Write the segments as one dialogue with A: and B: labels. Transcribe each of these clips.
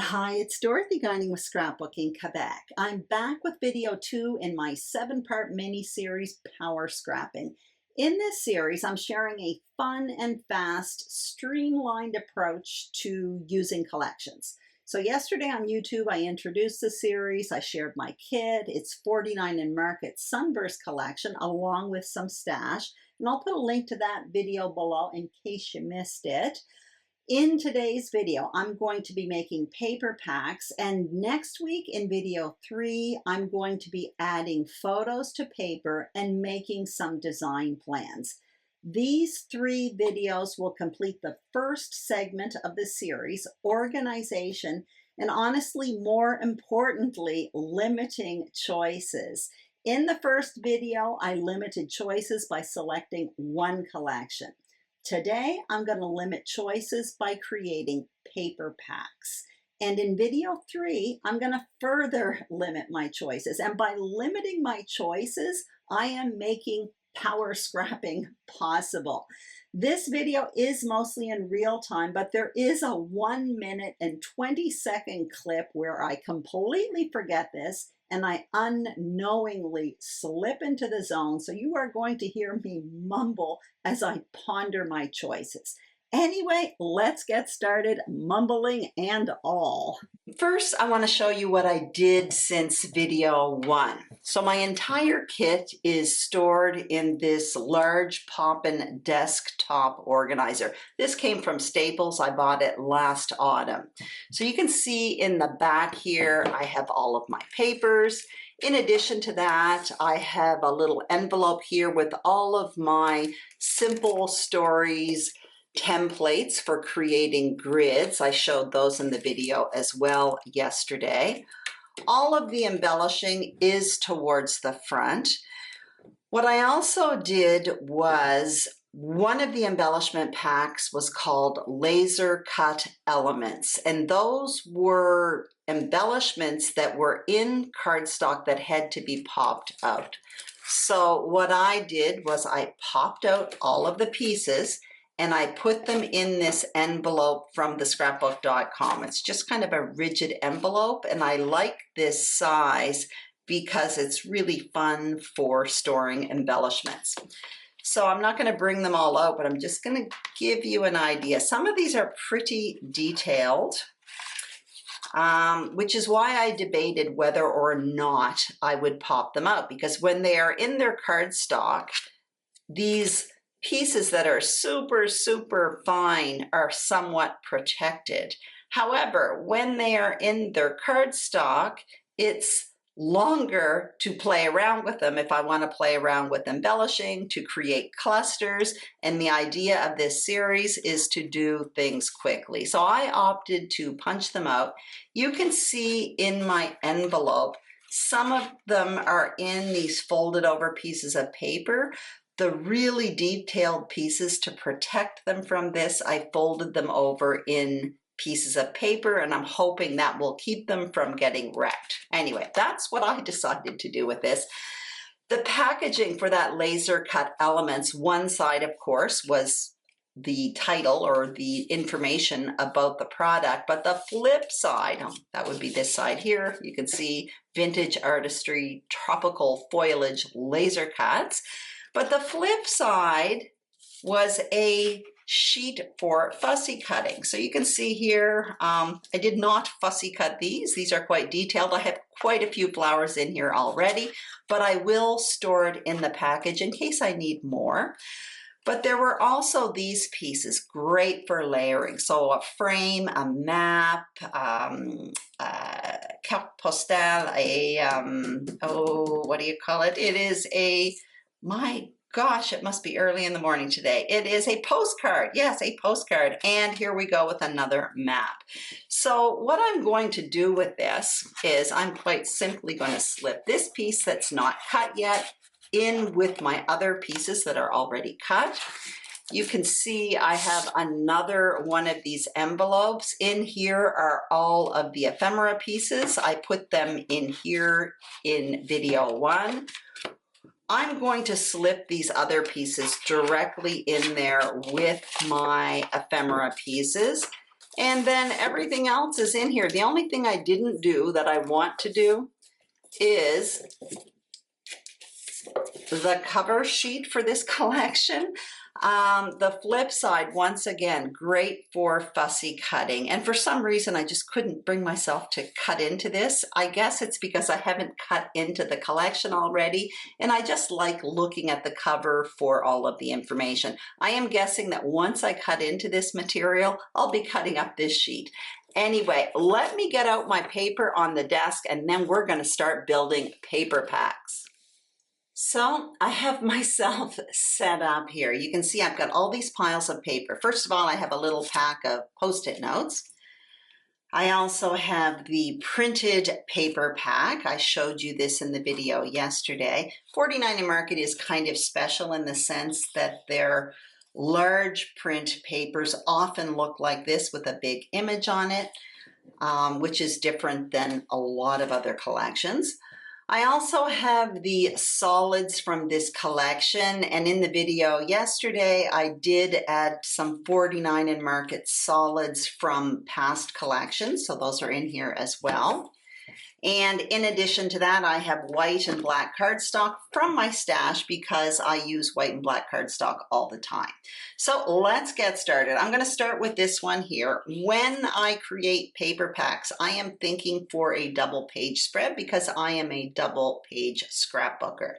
A: Hi, it's Dorothy Guinan with Scrapbooking Quebec. I'm back with video 2 in my 7-part mini-series, Power Scrapping. In this series, I'm sharing a fun and fast, streamlined approach to using collections. So yesterday on YouTube, I introduced the series. I shared my kit. It's 49 in Market Sunburst collection, along with some stash. And I'll put a link to that video below in case you missed it. In today's video, I'm going to be making paper packs, and next week in video 3, I'm going to be adding photos to paper and making some design plans. These 3 videos will complete the first segment of the series, organization, and honestly, more importantly, limiting choices. In the first video, I limited choices by selecting one collection. Today, I'm going to limit choices by creating paper packs. And in video 3, I'm going to further limit my choices. And by limiting my choices, I am making power scrapping possible. This video is mostly in real time, but there is a 1 minute and 20-second clip where I completely forget this and I unknowingly slip into the zone. So you are going to hear me mumble as I ponder my choices. Anyway, let's get started, mumbling and all. First, I want to show you what I did since video 1. So my entire kit is stored in this large Poppin desktop organizer. This came from Staples. I bought it last autumn. So you can see in the back here, I have all of my papers. In addition to that, I have a little envelope here with all of my simple stories templates for creating grids. I showed those in the video as well yesterday. All of the embellishing is towards the front. What I also did was one of the embellishment packs was called Laser Cut Elements, and those were embellishments that were in cardstock that had to be popped out. So what I did was I popped out all of the pieces and I put them in this envelope from the scrapbook.com. It's just kind of a rigid envelope, and I like this size because it's really fun for storing embellishments. So I'm not going to bring them all out, but I'm just going to give you an idea. Some of these are pretty detailed, which is why I debated whether or not I would pop them out, because when they are in their cardstock, these pieces that are super, super fine are somewhat protected. However, when they are in their cardstock, it's longer to play around with them if I want to play around with embellishing, to create clusters, and the idea of this series is to do things quickly. So I opted to punch them out. You can see in my envelope, some of them are in these folded over pieces of paper. The really detailed pieces, to protect them from this, I folded them over in pieces of paper, and I'm hoping that will keep them from getting wrecked. Anyway, that's what I decided to do with this. The packaging for that Laser Cut Elements, one side, of course, was the title or the information about the product, but the flip side, that would be this side here, you can see Vintage Artistry Tropical Foliage Laser Cuts. But the flip side was a sheet for fussy cutting. So you can see here, I did not fussy cut these. These are quite detailed. I have quite a few flowers in here already, but I will store it in the package in case I need more. But there were also these pieces, great for layering. So a frame, a map, carte postale, what do you call it? It is a, my gosh, it must be early in the morning today. It is a postcard. Yes, a postcard. And here we go with another map. So what I'm going to do with this is I'm quite simply going to slip this piece that's not cut yet in with my other pieces that are already cut. You can see I have another one of these envelopes. In here are all of the ephemera pieces. I put them in here in video 1. I'm going to slip these other pieces directly in there with my ephemera pieces. And then everything else is in here. The only thing I didn't do that I want to do is the cover sheet for this collection. The flip side, once again, great for fussy cutting. And for some reason, I just couldn't bring myself to cut into this. I guess it's because I haven't cut into the collection already, and I just like looking at the cover for all of the information. I am guessing that once I cut into this material, I'll be cutting up this sheet. Anyway, let me get out my paper on the desk, and then we're going to start building paper packs. So I have myself set up here. You can see I've got all these piles of paper. First of all, I have a little pack of Post-it notes. I also have the printed paper pack. I showed you this in the video yesterday. 49 in Market is kind of special in the sense that their large print papers often look like this with a big image on it, which is different than a lot of other collections. I also have the solids from this collection, and in the video yesterday I did add some 49 in Market solids from past collections, so those are in here as well. And in addition to that, I have white and black cardstock from my stash because I use white and black cardstock all the time. So let's get started. I'm going to start with this one here. When I create paper packs, I am thinking for a double page spread because I am a double page scrapbooker.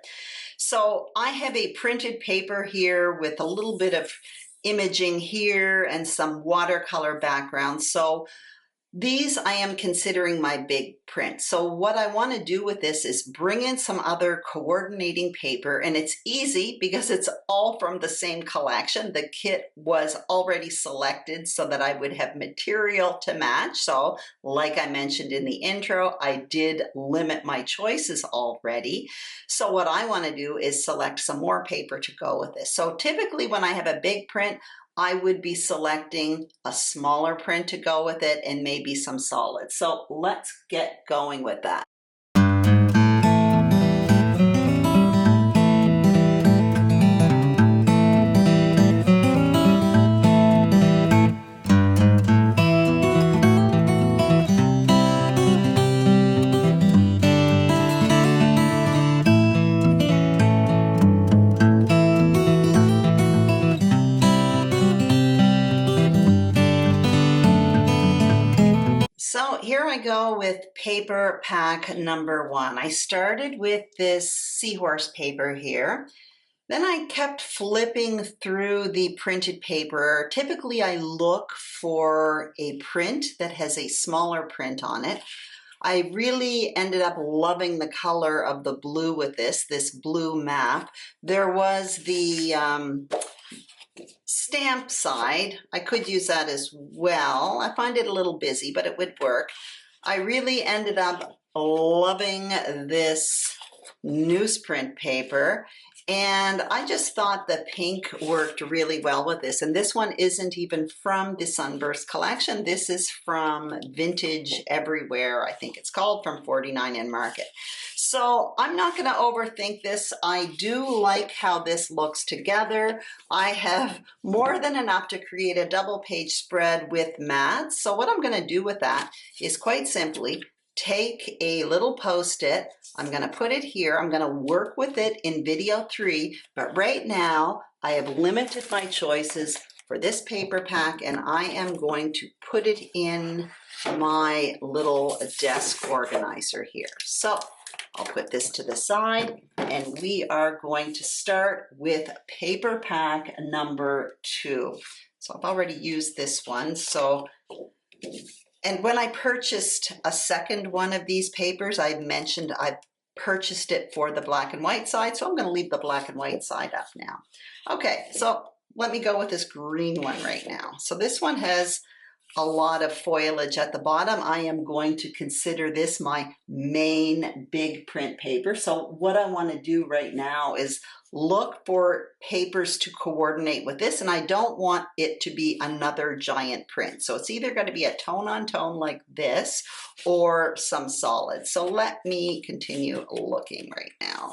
A: So I have a printed paper here with a little bit of imaging here and some watercolor background. So these I am considering my big print. So what I want to do with this is bring in some other coordinating paper, and it's easy because it's all from the same collection. The kit was already selected so that I would have material to match. So like I mentioned in the intro, I did limit my choices already. So what I want to do is select some more paper to go with this. So typically when I have a big print, I would be selecting a smaller print to go with it and maybe some solids. So let's get going with that. So here I go with paper pack number 1. I started with this seahorse paper here. Then I kept flipping through the printed paper. Typically I look for a print that has a smaller print on it. I really ended up loving the color of the blue with this blue map. There was the stamp side. I could use that as well. I find it a little busy, but it would work. I really ended up loving this newsprint paper, and I just thought the pink worked really well with this. And this one isn't even from the Sunburst collection. This is from Vintage Everywhere, I think it's called, from 49 in Market. So I'm not going to overthink this. I do like how this looks together. I have more than enough to create a double page spread with mats. So what I'm going to do with that is quite simply take a little Post-it. I'm going to put it here. I'm going to work with it in video 3, but right now I have limited my choices for this paper pack, and I am going to put it in my little desk organizer here. So I'll put this to the side, and we are going to start with paper pack number 2. So I've already used this one. And when I purchased a second one of these papers, I mentioned I purchased it for the black and white side, so I'm going to leave the black and white side up now. Okay, so let me go with this green one right now. So this one has a lot of foliage at the bottom. I am going to consider this my main big print paper. So what I want to do right now is look for papers to coordinate with this, and I don't want it to be another giant print. So it's either going to be a tone on tone like this or some solids. So let me continue looking right now.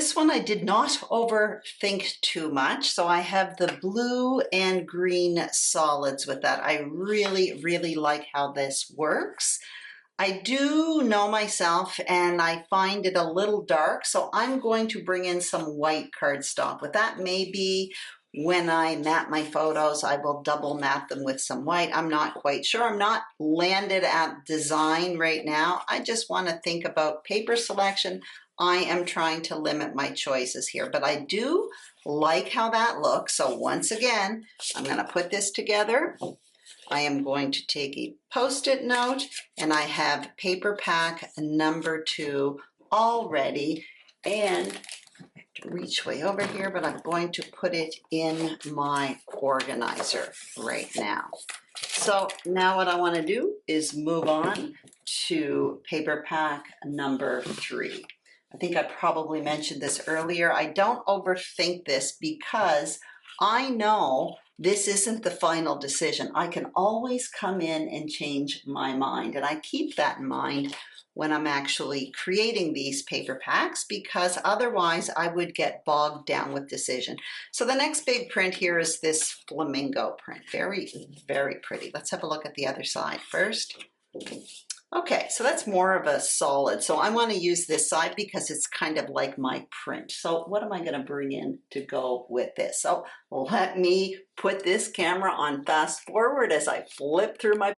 A: this one I did not overthink too much. So I have the blue and green solids with that. I really, really like how this works. I do know myself and I find it a little dark, so I'm going to bring in some white cardstock with that. Maybe when I mat my photos, I will double mat them with some white. I'm not quite sure. I'm not landed at design right now. I just want to think about paper selection. I am trying to limit my choices here, but I do like how that looks. So once again, I'm going to put this together. I am going to take a Post-it note, and I have paper pack number 2 already, and to reach way over here, but I'm going to put it in my organizer right now. So now what I want to do is move on to paper pack number 3. I think I probably mentioned this earlier. I don't overthink this because I know this isn't the final decision. I can always come in and change my mind, and I keep that in mind when I'm actually creating these paper packs, because otherwise I would get bogged down with decision. So the next big print here is this flamingo print. Very, very pretty. Let's have a look at the other side first. Okay, so that's more of a solid. So I want to use this side because it's kind of like my print. So what am I going to bring in to go with this? So let me put this camera on fast forward as I flip through my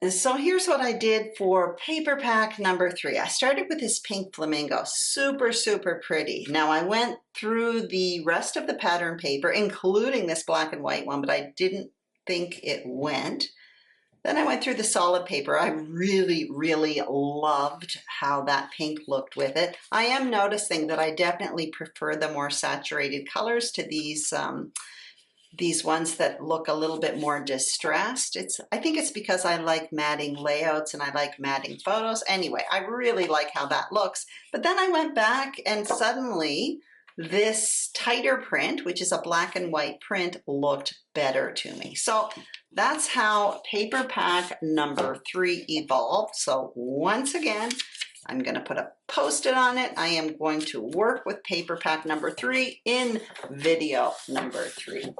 A: So here's what I did for paper pack number 3. I started with this pink flamingo, super, super pretty. Now I went through the rest of the pattern paper, including this black and white one, but I didn't think it went. Then I went through the solid paper. I really, really loved how that pink looked with it. I am noticing that I definitely prefer the more saturated colors to these ones that look a little bit more distressed. I think it's because I like matting layouts and I like matting photos. Anyway, I really like how that looks. But then I went back and suddenly this tighter print, which is a black and white print, looked better to me. So that's how paper pack number 3 evolved. So once again, I'm going to put a Post-it on it. I am going to work with paper pack number 3 in video number 3.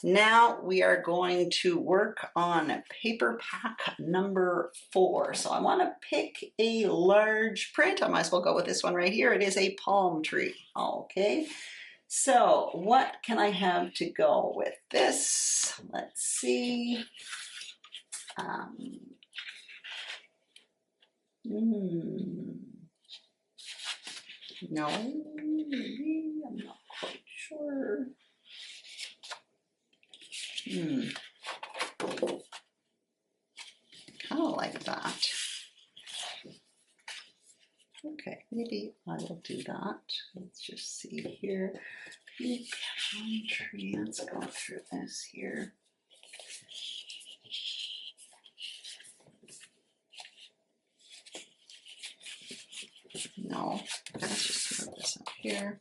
A: Now we are going to work on paper pack number 4. So I want to pick a large print. I might as well go with this one right here. It is a palm tree. Okay. So what can I have to go with this? Let's see. No, maybe, I'm not quite sure. Kind of like that. Okay, maybe I will do that. Let's just see here. Pink palm tree. Let's go through this here. No, let's just move this up here.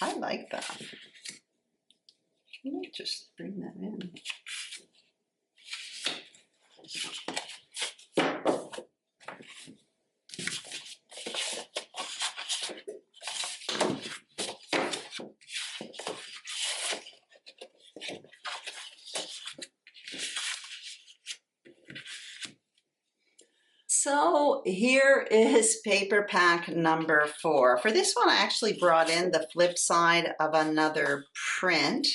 A: I like that. Let me just bring that in. So here is paper pack number 4. For this one, I actually brought in the flip side of another print.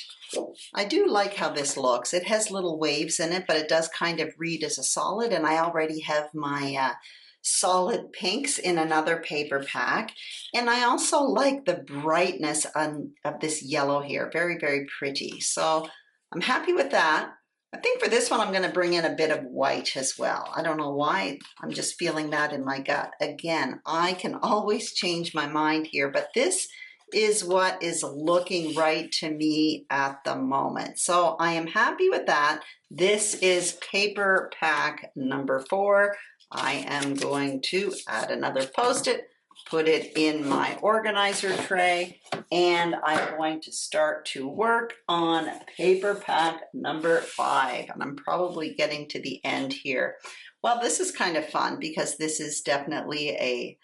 A: I do like how this looks. It has little waves in it, but it does kind of read as a solid, and I already have my solid pinks in another paper pack. And I also like the brightness of this yellow here. Very, very pretty. So I'm happy with that. I think for this one, I'm going to bring in a bit of white as well. I don't know why. I'm just feeling that in my gut. Again, I can always change my mind here, but this is what is looking right to me at the moment. So I am happy with that. This is paper pack number 4. I am going to add another Post-it, put it in my organizer tray, and I'm going to start to work on paper pack number 5. And I'm probably getting to the end here. Well, this is kind of fun because this is definitely a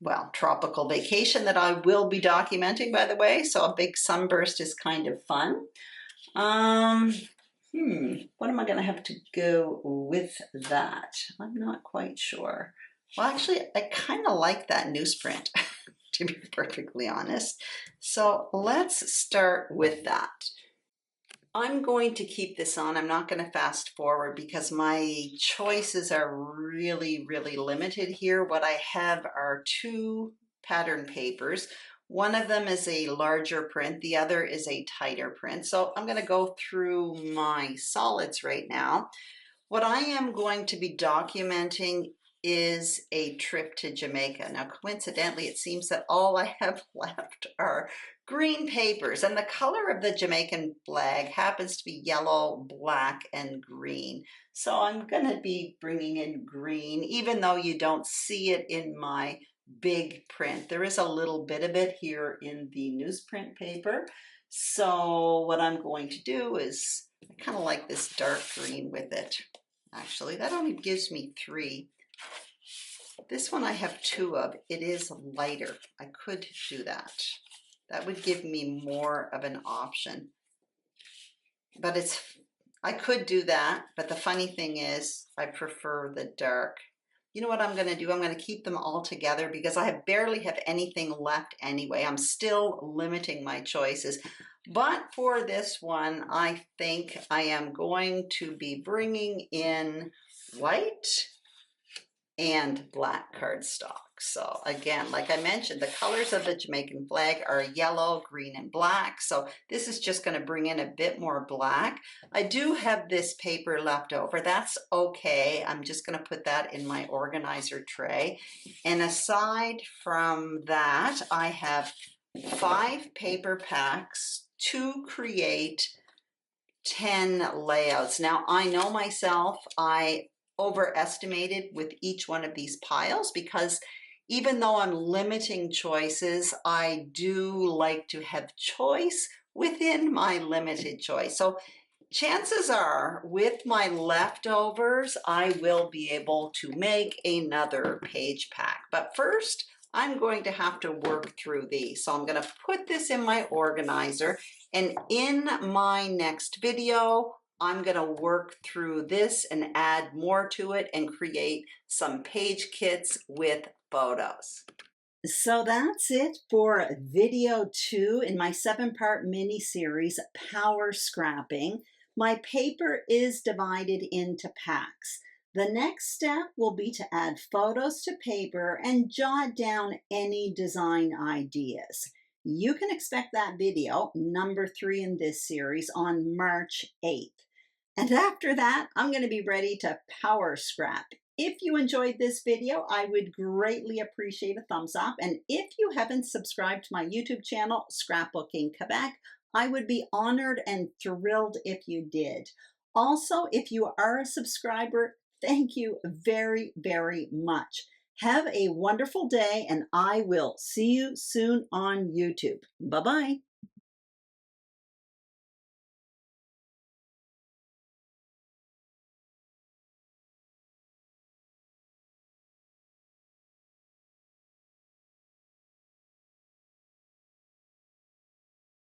A: well, tropical vacation that I will be documenting, by the way. So a big sunburst is kind of fun. What am I going to have to go with that? I'm not quite sure. Well, actually, I kind of like that newsprint, to be perfectly honest. So let's start with that. I'm going to keep this on. I'm not going to fast forward because my choices are really, really limited here. What I have are 2 pattern papers. One of them is a larger print. The other is a tighter print. So I'm going to go through my solids right now. What I am going to be documenting is a trip to Jamaica. Now, coincidentally, it seems that all I have left are green papers, and the color of the Jamaican flag happens to be yellow, black, and green. So I'm going to be bringing in green, even though you don't see it in my big print. There is a little bit of it here in the newsprint paper. So what I'm going to do is, I kind of like this dark green with it. Actually, that only gives me 3. This one I have 2 of. It is lighter. I could do that. That would give me more of an option. But I could do that, but the funny thing is I prefer the dark. You know what I'm going to do? I'm going to keep them all together because I barely have anything left anyway. I'm still limiting my choices. But for this one, I think I am going to be bringing in white and black cardstock. So again, like I mentioned, the colors of the Jamaican flag are yellow, green, and black. So this is just going to bring in a bit more black. I do have this paper left over. That's okay. I'm just going to put that in my organizer tray. And aside from that, I have 5 paper packs to create 10 layouts. Now, I know myself, I overestimated with each one of these piles because even though I'm limiting choices, I do like to have choice within my limited choice. So chances are with my leftovers, I will be able to make another page pack. But first, I'm going to have to work through these. So I'm going to put this in my organizer, and in my next video, I'm going to work through this and add more to it and create some page kits with photos. So that's it for video 2 in my 7-part mini series, Power Scrapping. My paper is divided into packs. The next step will be to add photos to paper and jot down any design ideas. You can expect that video, number 3 in this series, on March 8th. And after that, I'm going to be ready to power scrap. If you enjoyed this video, I would greatly appreciate a thumbs up. And if you haven't subscribed to my YouTube channel, Scrapbooking Quebec, I would be honored and thrilled if you did. Also, if you are a subscriber, thank you very, very much. Have a wonderful day, and I will see you soon on YouTube. Bye-bye.